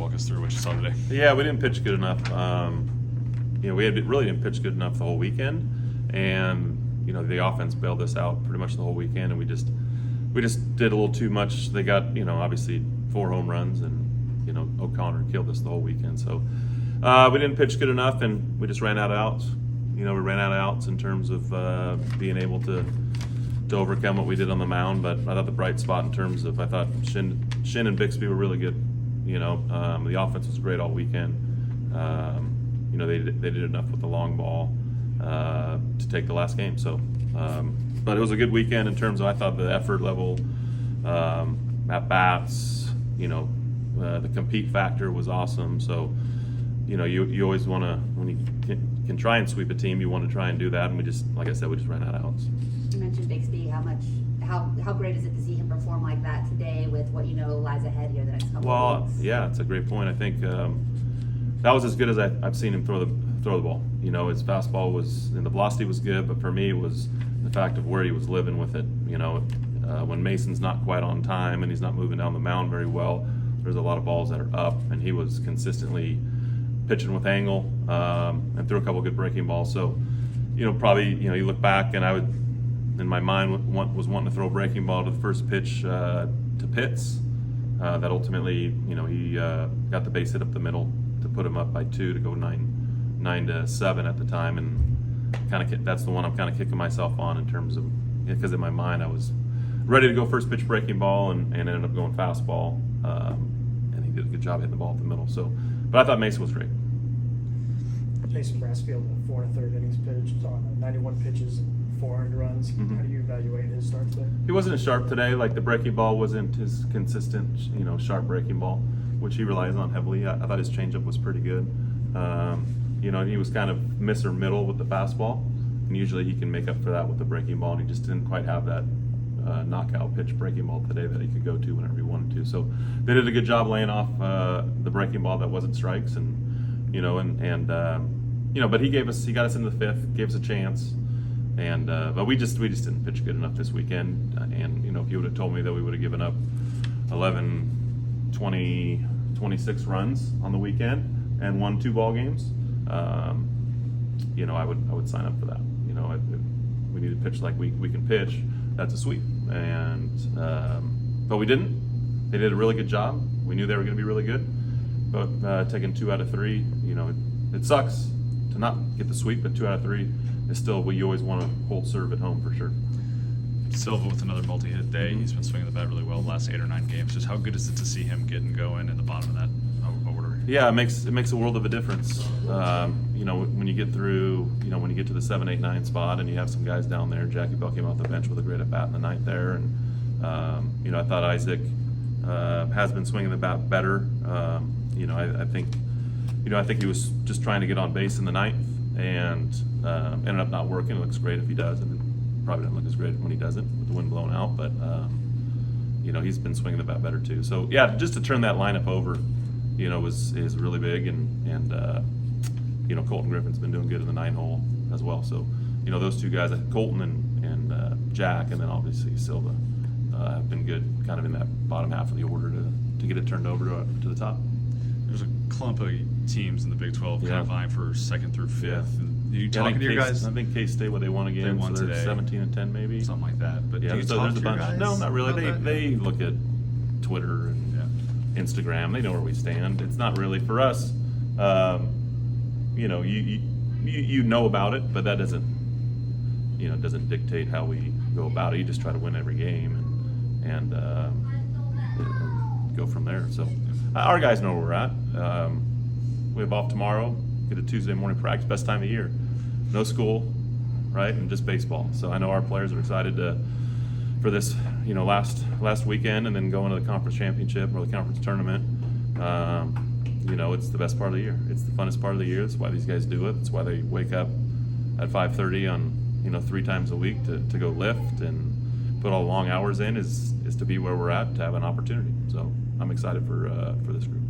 walk us through what you saw today. Yeah, we didn't pitch good enough. We really didn't pitch good enough the whole weekend, and the offense bailed us out pretty much the whole weekend, and we just did a little too much. They got obviously 4 home runs, and O'Connor killed us the whole weekend. So we didn't pitch good enough, and we just ran out of outs. We ran out of outs in terms of being able to overcome what we did on the mound. But I thought the bright spot in terms of, I thought Shin and Bixby were really good. The offense was great all weekend. They did enough with the long ball to take the last game. So, but it was a good weekend in terms of, I thought, the effort level, at bats. The compete factor was awesome. So, you always want to, when you can try and sweep a team, you want to try and do that. And we just, like I said, we just ran out of outs. You mentioned Bixby. How great is it to see him perform like that today with what lies ahead here the next couple of weeks? Yeah, it's a great point. I think that was as good as I've seen him throw the ball. His fastball and the velocity was good, but for me it was the fact of where he was living with it. When Mason's not quite on time and he's not moving down the mound very well, there's a lot of balls that are up, and he was consistently pitching with angle and threw a couple good breaking balls. So, probably you look back, and I would, in my mind, was wanting to throw a breaking ball to the first pitch to Pitts. That ultimately, he got the base hit up the middle to put him up by 2 to go 9-7 at the time, and that's the one I'm kind of kicking myself on in terms of, because in my mind I was ready to go first pitch breaking ball and ended up going fastball, and he did a good job hitting the ball up the middle. So, but I thought Mason was great. Mason Brassfield in 4 1/3 innings pitched on 91 pitches and 4 earned runs. Mm-hmm. How do you evaluate his start today? He wasn't as sharp today. Like, the breaking ball wasn't his consistent, sharp breaking ball, which he relies on heavily. I thought his changeup was pretty good. He was kind of miss or middle with the fastball, and usually he can make up for that with the breaking ball, and he just didn't quite have that knockout pitch breaking ball today that he could go to whenever he wanted to. So they did a good job laying off the breaking ball that wasn't strikes, and but he got us into the 5th, gave us a chance, and but we just didn't pitch good enough this weekend. And if you would have told me that we would have given up 11, 20, 26 runs on the weekend and won 2 ball games, I would sign up for that. We need to pitch like we can pitch. That's a sweep, and but we didn't. They did a really good job. We knew they were going to be really good, but taking 2 out of 3, it sucks to not get the sweep, but 2 out of 3 is still what you always want to hold serve at home for sure. Silva with another multi-hit day. He's been swinging the bat really well the last 8 or 9 games. Just how good is it to see him getting going in the bottom of that order? Yeah, it makes a world of a difference. When you get through, when you get to the 7, 8, 9 spot, and you have some guys down there. Jackie Bell came off the bench with a great at bat in the 9th there, and I thought Isaac has been swinging the bat better. I think he was just trying to get on base in the 9th, and ended up not working. It looks great if he does, and it probably doesn't look as great when he doesn't with the wind blowing out. But he's been swinging the bat better too. So yeah, just to turn that lineup over, is really big, and Colton Griffin's been doing good in the 9-hole as well. So those 2 guys, Colton and Jack, and then obviously Silva, have been good, kind of in that bottom half of the order to get it turned over to the top. There's a clump of teams in the Big 12 kind of vying for 2nd through 5th. Yeah. You talking to your guys? I think K-State, they won again. They won so they're today. 17-10 maybe. Something like that. But yeah, do you so talk there's to a your bunch. guys? No, not really. They look at Twitter and Instagram. They know where we stand. It's not really for us. You know about it, but that doesn't dictate how we go about it. You just try to win every game and go from there. So our guys know where we're at. We have off tomorrow. Get a Tuesday morning practice, best time of year. No school, right, and just baseball. So I know our players are excited for this, last weekend, and then go into the conference championship or the conference tournament. It's the best part of the year. It's the funnest part of the year. That's why these guys do it. That's why they wake up at 5:30 on 3 times a week to go lift and put all the long hours in. Is to be where we're at, to have an opportunity. So I'm excited for this group.